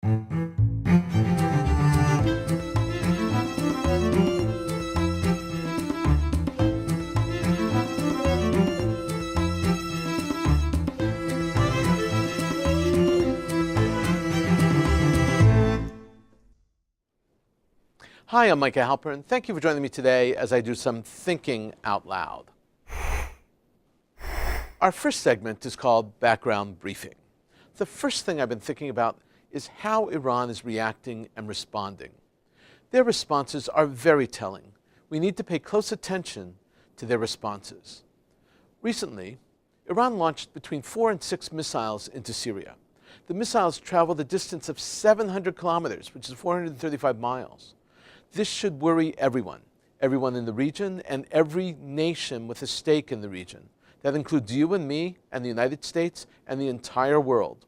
Hi, I'm Micah Halpern. Thank you for joining me today as I do some thinking out loud. Our first segment is called Background Briefing. The first thing I've been thinking about is how Iran is reacting and responding. Their responses are very telling. We need to pay close attention to their responses. Recently, Iran launched between 4 and 6 missiles into Syria. The missiles traveled a distance of 700 kilometers, which is 435 miles. This should worry everyone in the region and every nation with a stake in the region. That includes you and me and the United States and the entire world.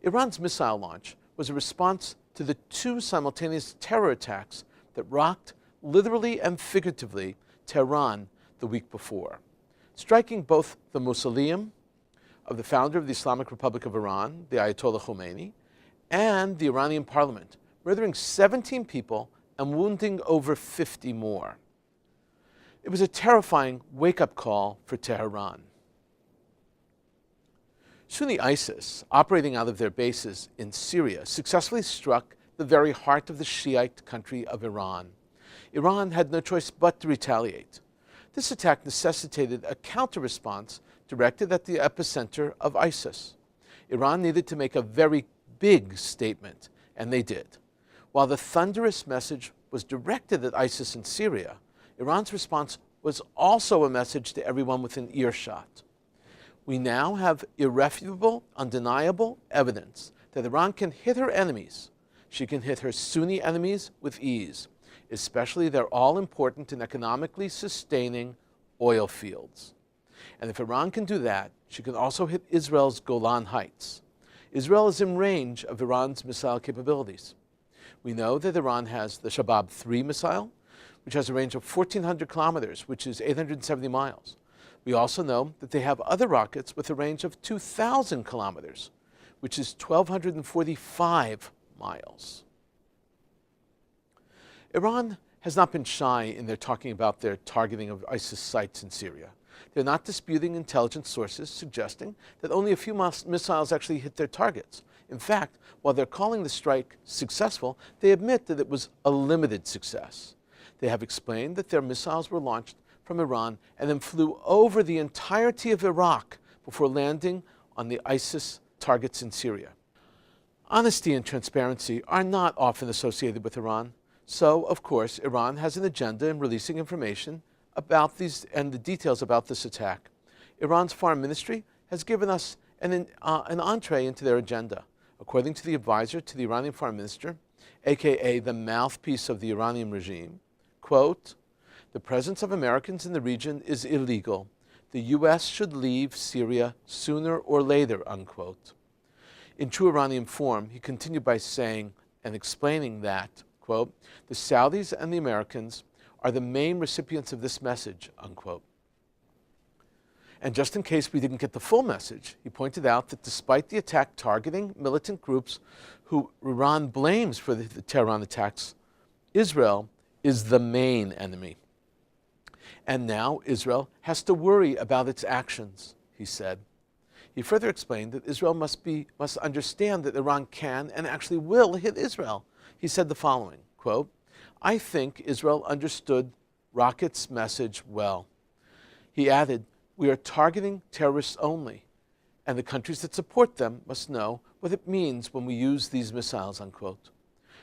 Iran's missile launch was a response to the 2 simultaneous terror attacks that rocked, literally and figuratively, Tehran the week before, striking both the mausoleum of the founder of the Islamic Republic of Iran, the Ayatollah Khomeini, and the Iranian parliament, murdering 17 people and wounding over 50 more. It was a terrifying wake-up call for Tehran. Sunni ISIS, operating out of their bases in Syria, successfully struck the very heart of the Shiite country of Iran. Iran had no choice but to retaliate. This attack necessitated a counter-response directed at the epicenter of ISIS. Iran needed to make a very big statement, and they did. While the thunderous message was directed at ISIS in Syria, Iran's response was also a message to everyone within earshot. We now have irrefutable, undeniable evidence that Iran can hit her enemies. She can hit her Sunni enemies with ease, especially their all-important and economically sustaining oil fields. And if Iran can do that, she can also hit Israel's Golan Heights. Israel is in range of Iran's missile capabilities. We know that Iran has the Shabab-3 missile, which has a range of 1,400 kilometers, which is 870 miles. We also know that they have other rockets with a range of 2,000 kilometers, which is 1,245 miles. Iran has not been shy in their talking about their targeting of ISIS sites in Syria. They're not disputing intelligence sources suggesting that only a few missiles actually hit their targets. In fact, while they're calling the strike successful, they admit that it was a limited success. They have explained that their missiles were launched from Iran and then flew over the entirety of Iraq before landing on the ISIS targets in Syria. Honesty and transparency are not often associated with Iran, so, of course, Iran has an agenda in releasing information about these and the details about this attack. Iran's foreign ministry has given us an entree into their agenda. According to the advisor to the Iranian foreign minister, aka the mouthpiece of the Iranian regime, quote, "The presence of Americans in the region is illegal. The U.S. should leave Syria sooner or later," unquote. In true Iranian form, he continued by saying and explaining that, quote, "The Saudis and the Americans are the main recipients of this message," unquote. And just in case we didn't get the full message, he pointed out that despite the attack targeting militant groups who Iran blames for the Tehran attacks, Israel is the main enemy. And now Israel has to worry about its actions, he said. He further explained that Israel must understand that Iran can and actually will hit Israel. He said the following, quote, "I think Israel understood rockets' message well." He added, "We are targeting terrorists only, and the countries that support them must know what it means when we use these missiles," unquote.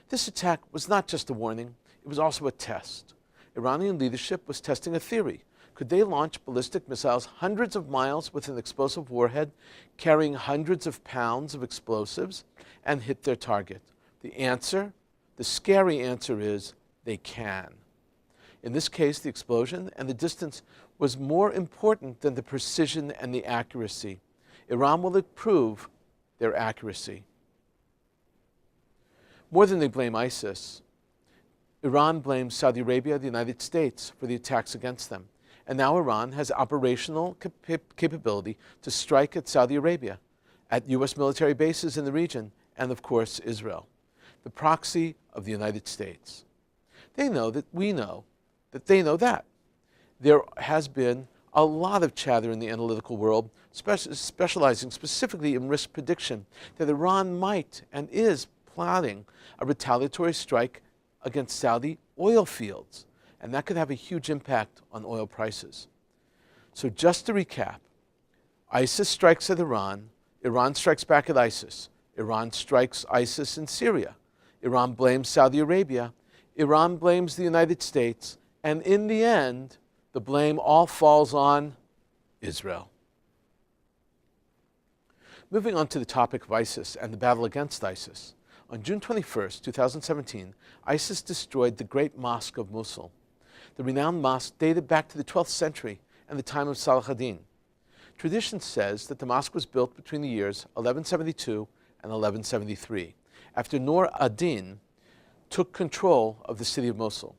This attack was not just a warning, it was also a test. Iranian leadership was testing a theory. Could they launch ballistic missiles hundreds of miles with an explosive warhead, carrying hundreds of pounds of explosives, and hit their target? The answer, the scary answer is, they can. In this case, the explosion and the distance was more important than the precision and the accuracy. Iran will prove their accuracy. More than they blame ISIS, Iran blames Saudi Arabia, the United States, for the attacks against them. And now Iran has operational capability to strike at Saudi Arabia, at U.S. military bases in the region, and of course Israel, the proxy of the United States. They know that we know that they know that. There has been a lot of chatter in the analytical world, specializing specifically in risk prediction, that Iran might and is plotting a retaliatory strike against Saudi oil fields, and that could have a huge impact on oil prices. So just to recap, ISIS strikes at Iran, Iran strikes back at ISIS, Iran strikes ISIS in Syria, Iran blames Saudi Arabia, Iran blames the United States, and in the end, the blame all falls on Israel. Moving on to the topic of ISIS and the battle against ISIS. On June 21st, 2017, ISIS destroyed the Great Mosque of Mosul. The renowned mosque dated back to the 12th century and the time of Salah ad-Din. Tradition says that the mosque was built between the years 1172 and 1173, after Nur ad-Din took control of the city of Mosul.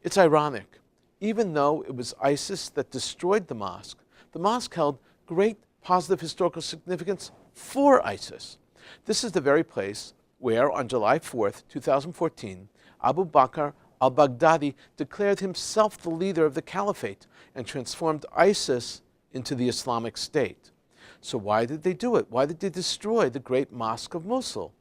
It's ironic. Even though it was ISIS that destroyed the mosque held great positive historical significance for ISIS. This is the very place where, on July 4th, 2014, Abu Bakr al-Baghdadi declared himself the leader of the caliphate and transformed ISIS into the Islamic State. So why did they do it? Why did they destroy the great mosque of Mosul?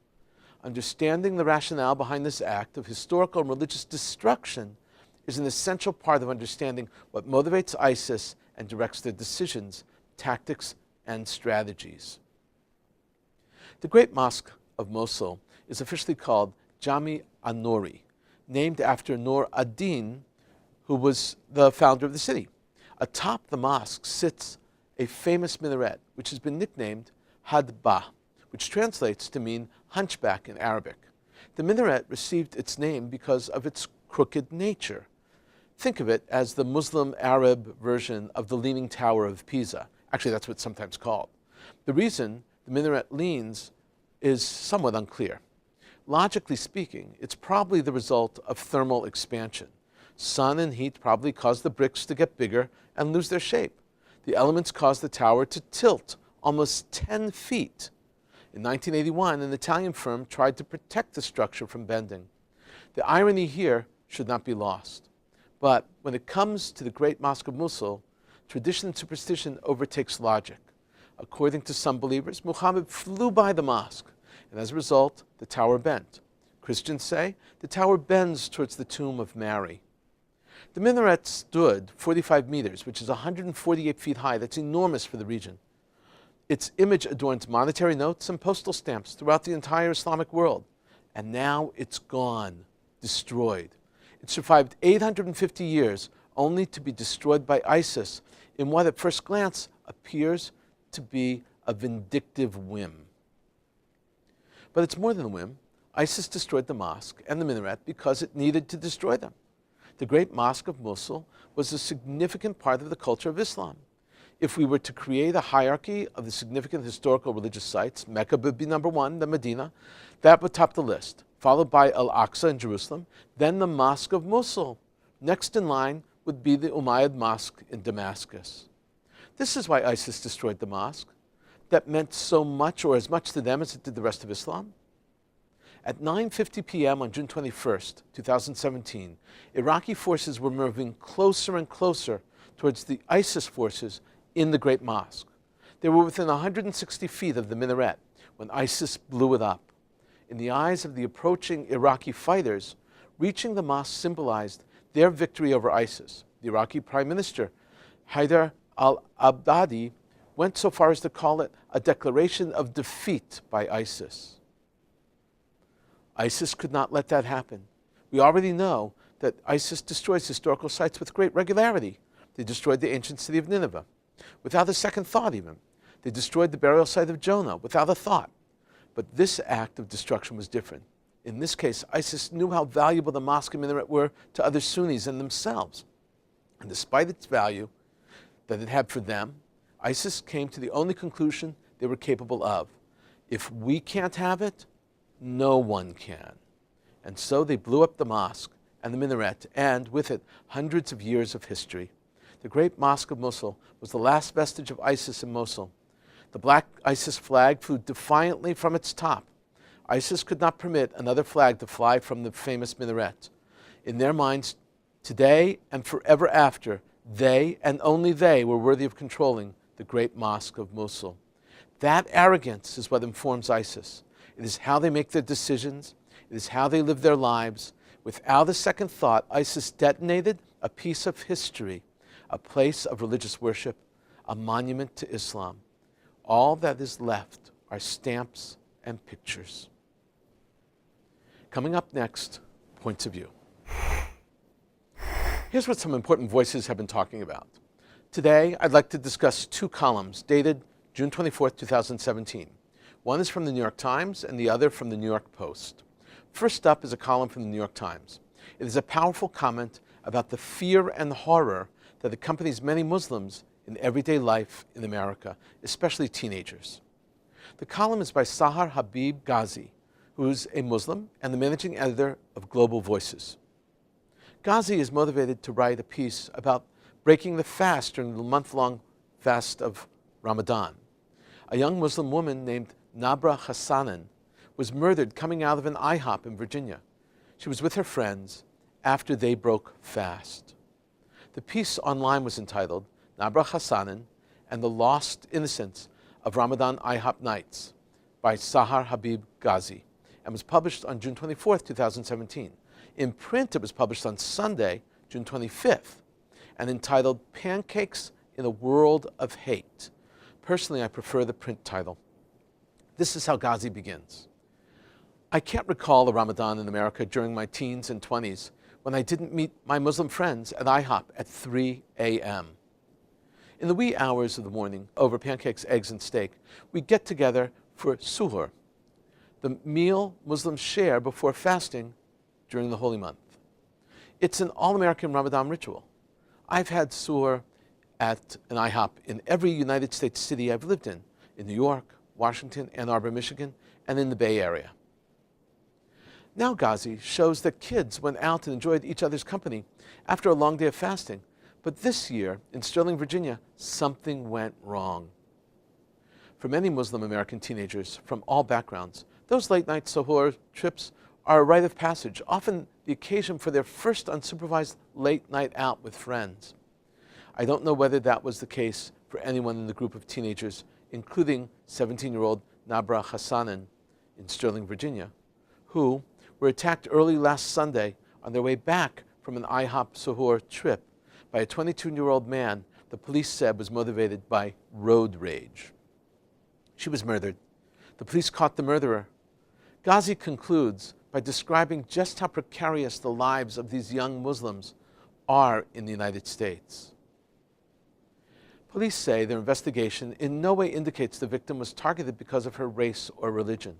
Understanding the rationale behind this act of historical and religious destruction is an essential part of understanding what motivates ISIS and directs their decisions, tactics, and strategies. The Great Mosque of Mosul is officially called Jami an-Nouri, named after Nur ad-Din, who was the founder of the city. Atop the mosque sits a famous minaret, which has been nicknamed Hadba, which translates to mean hunchback in Arabic. The minaret received its name because of its crooked nature. Think of it as the Muslim Arab version of the Leaning Tower of Pisa. Actually, that's what it's sometimes called. The reason the minaret leans is somewhat unclear. Logically speaking, it's probably the result of thermal expansion. Sun and heat probably cause the bricks to get bigger and lose their shape. The elements cause the tower to tilt almost 10 feet. In 1981, an Italian firm tried to protect the structure from bending. The irony here should not be lost. But when it comes to the Great Mosque of Mosul, tradition and superstition overtakes logic. According to some believers, Muhammad flew by the mosque, and as a result, the tower bent. Christians say the tower bends towards the tomb of Mary. The minaret stood 45 meters, which is 148 feet high. That's enormous for the region. Its image adorns monetary notes and postal stamps throughout the entire Islamic world. And now it's gone, destroyed. It survived 850 years, only to be destroyed by ISIS in what at first glance appears to be a vindictive whim. But it's more than a whim. ISIS destroyed the mosque and the minaret because it needed to destroy them. The Great Mosque of Mosul was a significant part of the culture of Islam. If we were to create a hierarchy of the significant historical religious sites, Mecca would be number one, then Medina. That would top the list, followed by Al-Aqsa in Jerusalem, then the Mosque of Mosul. Next in line would be the Umayyad Mosque in Damascus. This is why ISIS destroyed the mosque. That meant so much, or as much to them as it did the rest of Islam. At 9:50 p.m. on June 21st, 2017, Iraqi forces were moving closer and closer towards the ISIS forces in the Great Mosque. They were within 160 feet of the minaret when ISIS blew it up. In the eyes of the approaching Iraqi fighters, reaching the mosque symbolized their victory over ISIS. The Iraqi Prime Minister, Haider al-Abadi, went so far as to call it a declaration of defeat by ISIS. ISIS could not let that happen. We already know that ISIS destroys historical sites with great regularity. They destroyed the ancient city of Nineveh without a second thought even. They destroyed the burial site of Jonah without a thought. But this act of destruction was different. In this case, ISIS knew how valuable the mosque and minaret were to other Sunnis and themselves. And despite its value that it had for them, ISIS came to the only conclusion they were capable of. If we can't have it, no one can. And so they blew up the mosque and the minaret, and with it, hundreds of years of history. The Great Mosque of Mosul was the last vestige of ISIS in Mosul. The black ISIS flag flew defiantly from its top. ISIS could not permit another flag to fly from the famous minaret. In their minds, today and forever after, they, and only they, were worthy of controlling the great mosque of Mosul. That arrogance is what informs ISIS. It is how they make their decisions. It is how they live their lives. Without a second thought, ISIS detonated a piece of history, a place of religious worship, a monument to Islam. All that is left are stamps and pictures. Coming up next, points of view. Here's what some important voices have been talking about. Today, I'd like to discuss two columns dated June 24, 2017. One is from the New York Times and the other from the New York Post. First up is a column from the New York Times. It is a powerful comment about the fear and horror that accompanies many Muslims in everyday life in America, especially teenagers. The column is by Sahar Habib Ghazi, who is a Muslim and the managing editor of Global Voices. Ghazi is motivated to write a piece about breaking the fast during the month-long fast of Ramadan. A young Muslim woman named Nabra Hassanin was murdered coming out of an IHOP in Virginia. She was with her friends after they broke fast. The piece online was entitled Nabra Hassanin and the Lost Innocence of Ramadan IHOP Nights by Sahar Habib Ghazi and was published on June 24, 2017. In print, it was published on Sunday, June 25th, and entitled Pancakes in a World of Hate. Personally, I prefer the print title. This is how Ghazi begins. I can't recall a Ramadan in America during my teens and 20s when I didn't meet my Muslim friends at IHOP at 3 a.m. In the wee hours of the morning, over pancakes, eggs, and steak, we get together for suhoor, the meal Muslims share before fasting during the holy month. It's an all-American Ramadan ritual. I've had suhoor at an IHOP in every United States city I've lived in New York, Washington, Ann Arbor, Michigan, and in the Bay Area. Now Ghazi shows that kids went out and enjoyed each other's company after a long day of fasting. But this year, in Sterling, Virginia, something went wrong. For many Muslim American teenagers from all backgrounds, those late-night suhoor trips are a rite of passage, often the occasion for their first unsupervised late night out with friends. I don't know whether that was the case for anyone in the group of teenagers, including 17-year-old Nabra Hassanin in Sterling, Virginia, who were attacked early last Sunday on their way back from an IHOP suhoor trip by a 22-year-old man the police said was motivated by road rage. She was murdered. The police caught the murderer. Ghazi concludes by describing just how precarious the lives of these young Muslims are in the United States. Police say their investigation in no way indicates the victim was targeted because of her race or religion.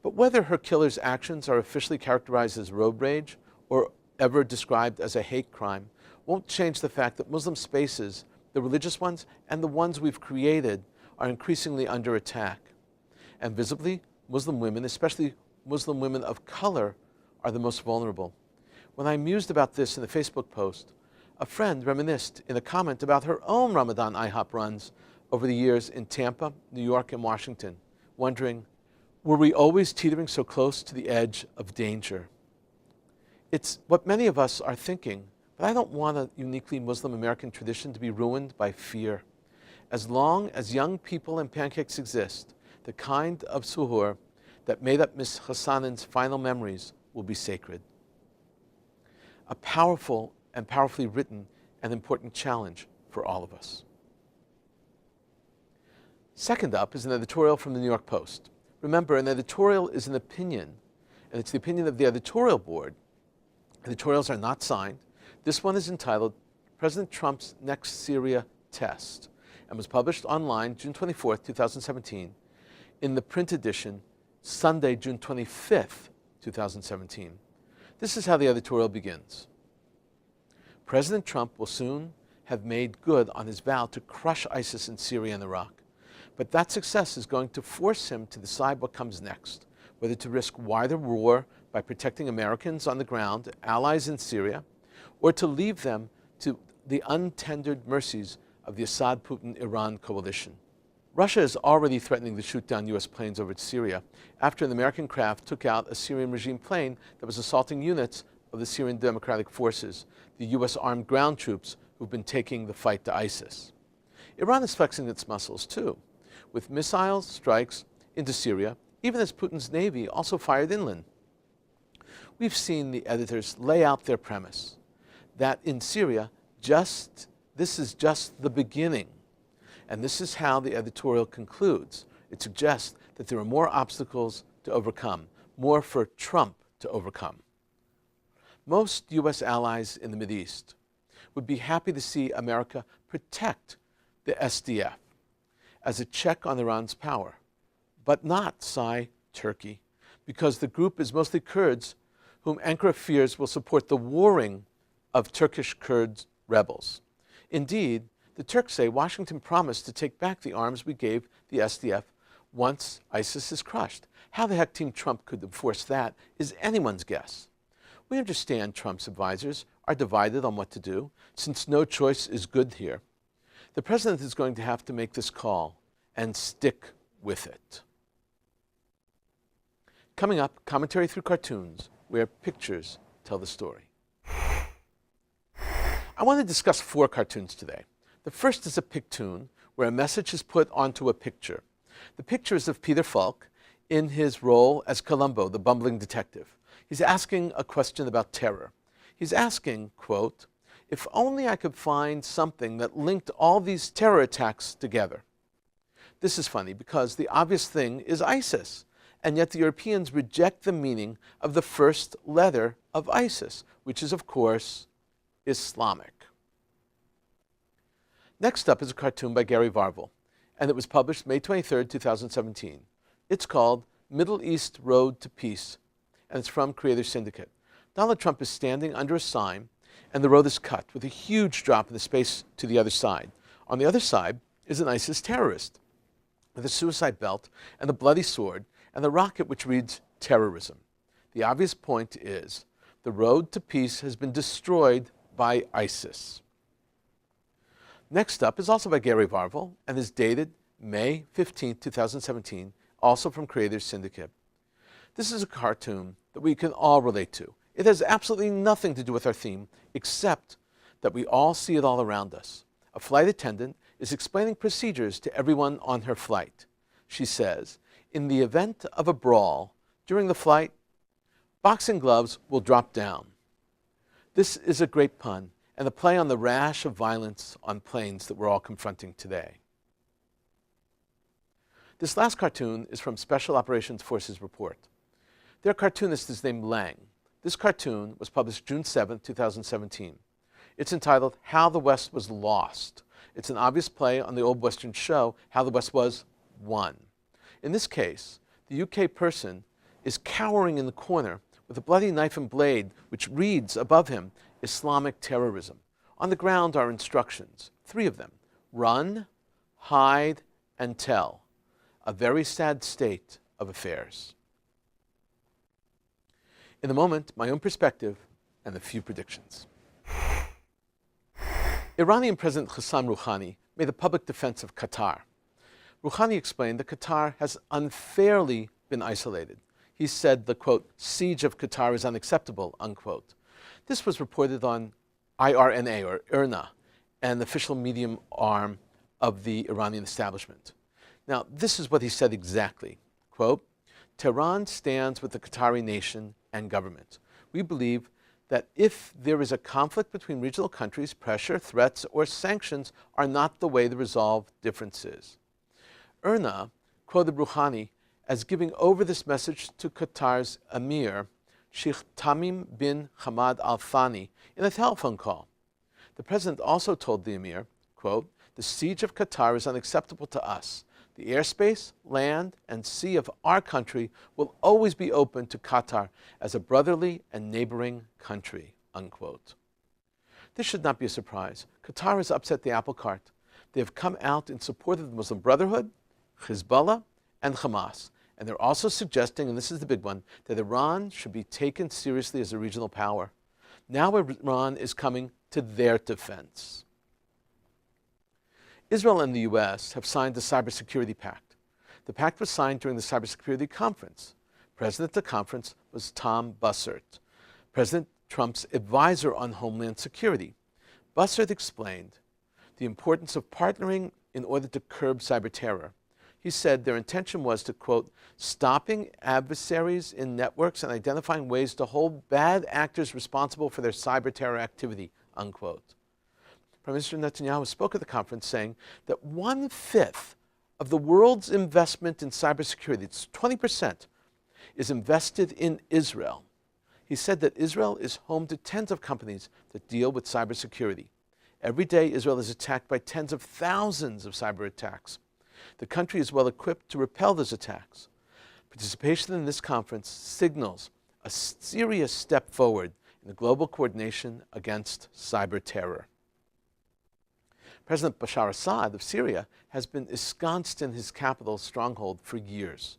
But whether her killer's actions are officially characterized as road rage or ever described as a hate crime won't change the fact that Muslim spaces, the religious ones and the ones we've created, are increasingly under attack. And visibly, Muslim women, especially Muslim women of color, are the most vulnerable. When I mused about this in a Facebook post, a friend reminisced in a comment about her own Ramadan IHOP runs over the years in Tampa, New York, and Washington, wondering, were we always teetering so close to the edge of danger? It's what many of us are thinking, but I don't want a uniquely Muslim American tradition to be ruined by fear. As long as young people and pancakes exist, the kind of suhoor that made up Miss Hassanin's final memories will be sacred. A powerful and powerfully written and important challenge for all of us. Second up is an editorial from the New York Post. Remember, an editorial is an opinion, and it's the opinion of the editorial board. Editorials are not signed. This one is entitled President Trump's Next Syria Test and was published online June 24, 2017, in the print edition Sunday, June 25th, 2017. This is how the editorial begins. President Trump will soon have made good on his vow to crush ISIS in Syria and Iraq. But that success is going to force him to decide what comes next, whether to risk wider war by protecting Americans on the ground, allies in Syria, or to leave them to the untendered mercies of the Assad-Putin-Iran coalition. Russia is already threatening to shoot down U.S. planes over Syria after an American craft took out a Syrian regime plane that was assaulting units of the Syrian Democratic Forces, the U.S. armed ground troops who've been taking the fight to ISIS. Iran is flexing its muscles too, with missile strikes into Syria, even as Putin's navy also fired inland. We've seen the editors lay out their premise that in Syria, this is just the beginning. And this is how the editorial concludes. It suggests that there are more obstacles to overcome, more for Trump to overcome. Most U.S. allies in the Mideast would be happy to see America protect the SDF as a check on Iran's power, but not, Turkey, because the group is mostly Kurds whom Ankara fears will support the warring of Turkish Kurd rebels. Indeed, the Turks say Washington promised to take back the arms we gave the SDF once ISIS is crushed. How the heck Team Trump could enforce that is anyone's guess. We understand Trump's advisors are divided on what to do, since no choice is good here. The president is going to have to make this call and stick with it. Coming up, commentary through cartoons, where pictures tell the story. I want to discuss 4 cartoons today. The first is a pictoon, where a message is put onto a picture. The picture is of Peter Falk in his role as Columbo, the bumbling detective. He's asking a question about terror. He's asking, quote, if only I could find something that linked all these terror attacks together. This is funny because the obvious thing is ISIS, and yet the Europeans reject the meaning of the first letter of ISIS, which is, of course, Islamic. Next up is a cartoon by Gary Varvel, and it was published May 23, 2017. It's called Middle East Road to Peace, and it's from Creator Syndicate. Donald Trump is standing under a sign, and the road is cut with a huge drop in the space to the other side. On the other side is an ISIS terrorist with a suicide belt and a bloody sword and the rocket which reads terrorism. The obvious point is the road to peace has been destroyed by ISIS. Next up is also by Gary Varvel and is dated May 15, 2017, also from Creator Syndicate. This is a cartoon that we can all relate to. It has absolutely nothing to do with our theme, except that we all see it all around us. A flight attendant is explaining procedures to everyone on her flight. She says, in the event of a brawl during the flight, boxing gloves will drop down. This is a great pun and a play on the rash of violence on planes that we're all confronting today. This last cartoon is from Special Operations Forces Report. Their cartoonist is named Lang. This cartoon was published June 7, 2017. It's entitled How the West Was Lost. It's an obvious play on the old Western show, How the West Was Won. In this case, the UK person is cowering in the corner with a bloody knife and blade, which reads above him, Islamic terrorism. On the ground are instructions, 3 of them: run, hide, and tell. A very sad state of affairs. In a moment, my own perspective and a few predictions. Iranian President Hassan Rouhani made a public defense of Qatar. Rouhani explained that Qatar has unfairly been isolated. He said the, quote, siege of Qatar is unacceptable, unquote. This was reported on IRNA, or IRNA, an official medium arm of the Iranian establishment. Now, this is what he said exactly. Quote, Tehran stands with the Qatari nation and government. We believe that if there is a conflict between regional countries, pressure, threats, or sanctions are not the way to resolve differences. IRNA quoted Rouhani as giving over this message to Qatar's emir, Sheikh Tamim bin Hamad Al Thani, in a telephone call. The president also told the emir, quote, the siege of Qatar is unacceptable to us. The airspace, land, and sea of our country will always be open to Qatar as a brotherly and neighboring country, unquote. This should not be a surprise. Qatar has upset the apple cart. They have come out in support of the Muslim Brotherhood, Hezbollah, and Hamas. And they're also suggesting, and this is the big one, that Iran should be taken seriously as a regional power. Now Iran is coming to their defense. Israel and the U.S. have signed the Cybersecurity Pact. The pact was signed during the Cybersecurity Conference. President of the conference was Tom Bussert, President Trump's advisor on Homeland Security. Bussert explained the importance of partnering in order to curb cyber terror. He said their intention was to, quote, stopping adversaries in networks and identifying ways to hold bad actors responsible for their cyber terror activity, unquote. Prime Minister Netanyahu spoke at the conference saying that 1/5 of the world's investment in cybersecurity, it's 20%, is invested in Israel. He said that Israel is home to tens of companies that deal with cybersecurity. Every day, Israel is attacked by tens of thousands of cyber attacks. The country is well equipped to repel those attacks. Participation in this conference signals a serious step forward in the global coordination against cyber terror. President Bashar Assad of Syria has been ensconced in his capital stronghold for years.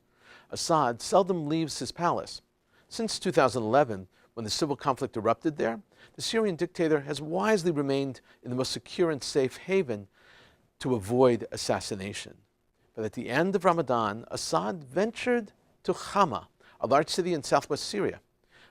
Assad seldom leaves his palace. Since 2011, when the civil conflict erupted there, the Syrian dictator has wisely remained in the most secure and safe haven to avoid assassination. But at the end of Ramadan, Assad ventured to Hama, a large city in southwest Syria.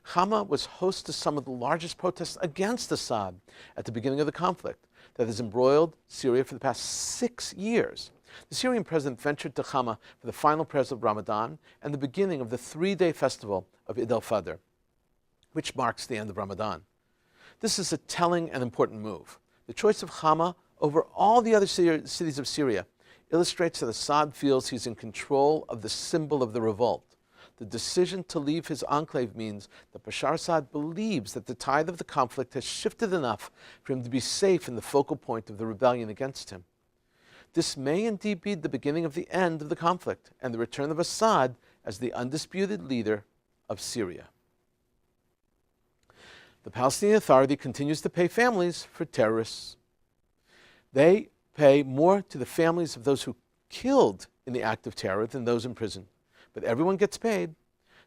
Hama was host to some of the largest protests against Assad at the beginning of the conflict that has embroiled Syria for the past 6 years. The Syrian president ventured to Hama for the final prayers of Ramadan and the beginning of the 3-day festival of Eid al-Fitr, which marks the end of Ramadan. This is a telling and important move. The choice of Hama over all the other cities of Syria illustrates that Assad feels he's in control of the symbol of the revolt. The decision to leave his enclave means that Bashar Assad believes that the tide of the conflict has shifted enough for him to be safe in the focal point of the rebellion against him. This may indeed be the beginning of the end of the conflict and the return of Assad as the undisputed leader of Syria. The Palestinian Authority continues to pay families for terrorists. They pay more to the families of those who killed in the act of terror than those in prison. But everyone gets paid.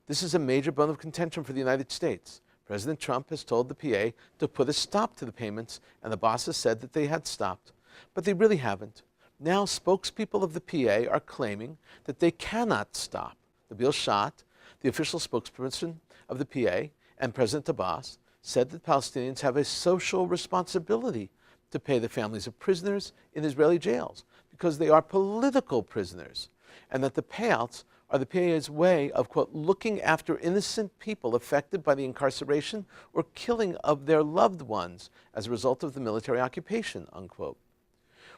This is a major bone of contention for the United States. President Trump has told the PA to put a stop to the payments, and the bosses said that they had stopped. But they really haven't. Now spokespeople of the PA are claiming that they cannot stop. Nabil Shat, the official spokesperson of the PA, and President Abbas said that Palestinians have a social responsibility to pay the families of prisoners in Israeli jails because they are political prisoners, and that the payouts are the PA's way of, quote, looking after innocent people affected by the incarceration or killing of their loved ones as a result of the military occupation, unquote.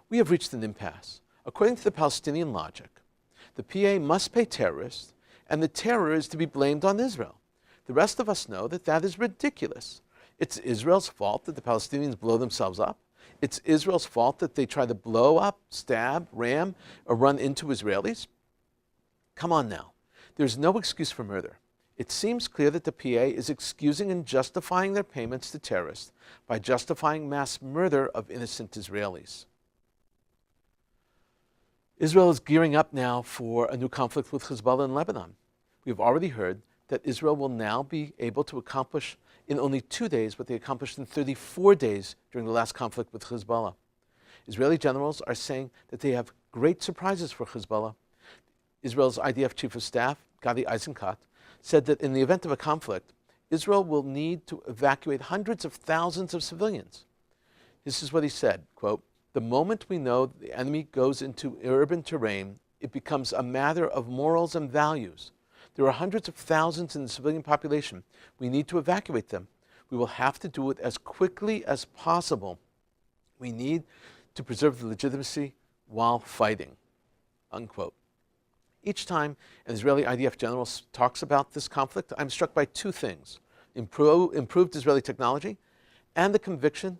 We have reached an impasse. According to the Palestinian logic, the PA must pay terrorists, and the terror is to be blamed on Israel. The rest of us know that that is ridiculous. It's Israel's fault that the Palestinians blow themselves up. It's Israel's fault that they try to blow up, stab, ram, or run into Israelis. Come on now. There's no excuse for murder. It seems clear that the PA is excusing and justifying their payments to terrorists by justifying mass murder of innocent Israelis. Israel is gearing up now for a new conflict with Hezbollah in Lebanon. We've already heard that Israel will now be able to accomplish in only 2 days what they accomplished in 34 days during the last conflict with Hezbollah. Israeli generals are saying that they have great surprises for Hezbollah. Israel's IDF Chief of Staff, Gadi Eisenkot, said that in the event of a conflict, Israel will need to evacuate hundreds of thousands of civilians. This is what he said, quote, the moment we know the enemy goes into urban terrain, it becomes a matter of morals and values. There are hundreds of thousands in the civilian population. We need to evacuate them. We will have to do it as quickly as possible. We need to preserve the legitimacy while fighting, unquote. Each time an Israeli IDF general talks about this conflict, I'm struck by two things: improved Israeli technology and the conviction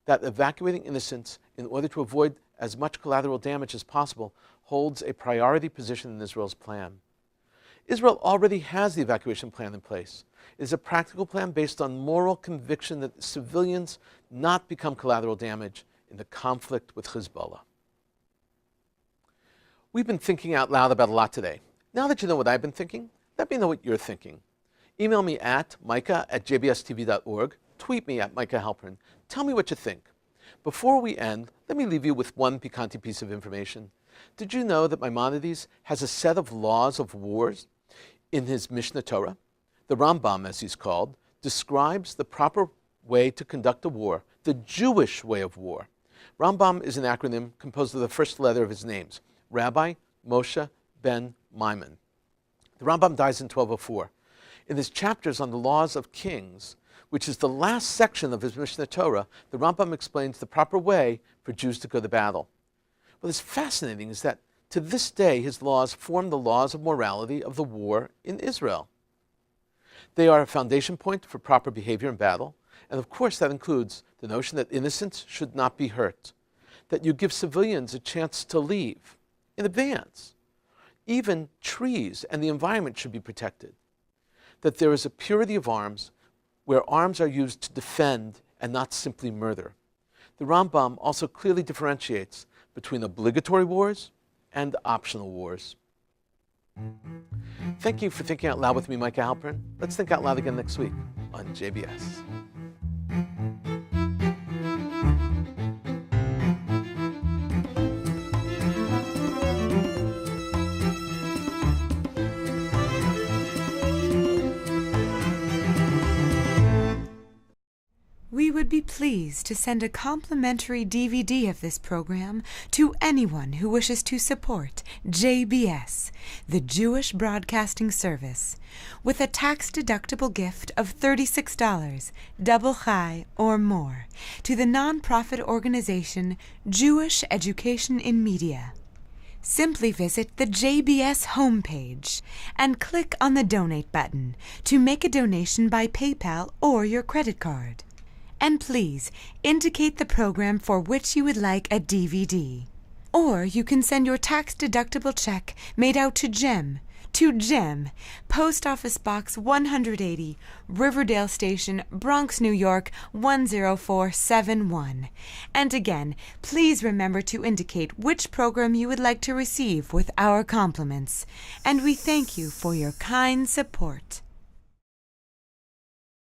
that evacuating innocents in order to avoid as much collateral damage as possible holds a priority position in Israel's plan. Israel already has the evacuation plan in place. It is a practical plan based on moral conviction that civilians not become collateral damage in the conflict with Hezbollah. We've been thinking out loud about a lot today. Now that you know what I've been thinking, let me know what you're thinking. Email me at micah@jbstv.org. Tweet me at Micah Halpern. Tell me what you think. Before we end, let me leave you with one piquante piece of information. Did you know that Maimonides has a set of laws of wars in his Mishnah Torah? The Rambam, as he's called, describes the proper way to conduct a war, the Jewish way of war. Rambam is an acronym composed of the first letter of his names, Rabbi Moshe ben Maimon. The Rambam dies in 1204. In his chapters on the laws of kings, which is the last section of his Mishnah Torah, the Rambam explains the proper way for Jews to go to battle. What is fascinating is that to this day his laws form the laws of morality of the war in Israel. They are a foundation point for proper behavior in battle, and of course that includes the notion that innocents should not be hurt, that you give civilians a chance to leave in advance. Even trees and the environment should be protected, that there is a purity of arms where arms are used to defend and not simply murder. The Rambam also clearly differentiates between obligatory wars and optional wars. Thank you for thinking out loud with me, Micah Halpern. Let's think out loud again next week on JBS. We would be pleased to send a complimentary DVD of this program to anyone who wishes to support JBS, the Jewish Broadcasting Service, with a tax-deductible gift of $36, double chai or more, to the nonprofit organization Jewish Education in Media. Simply visit the JBS homepage and click on the Donate button to make a donation by PayPal or your credit card. And please indicate the program for which you would like a DVD. Or you can send your tax-deductible check made out to Jem, Post Office Box 180, Riverdale Station, Bronx, New York 10471. And again, please remember to indicate which program you would like to receive with our compliments. And we thank you for your kind support.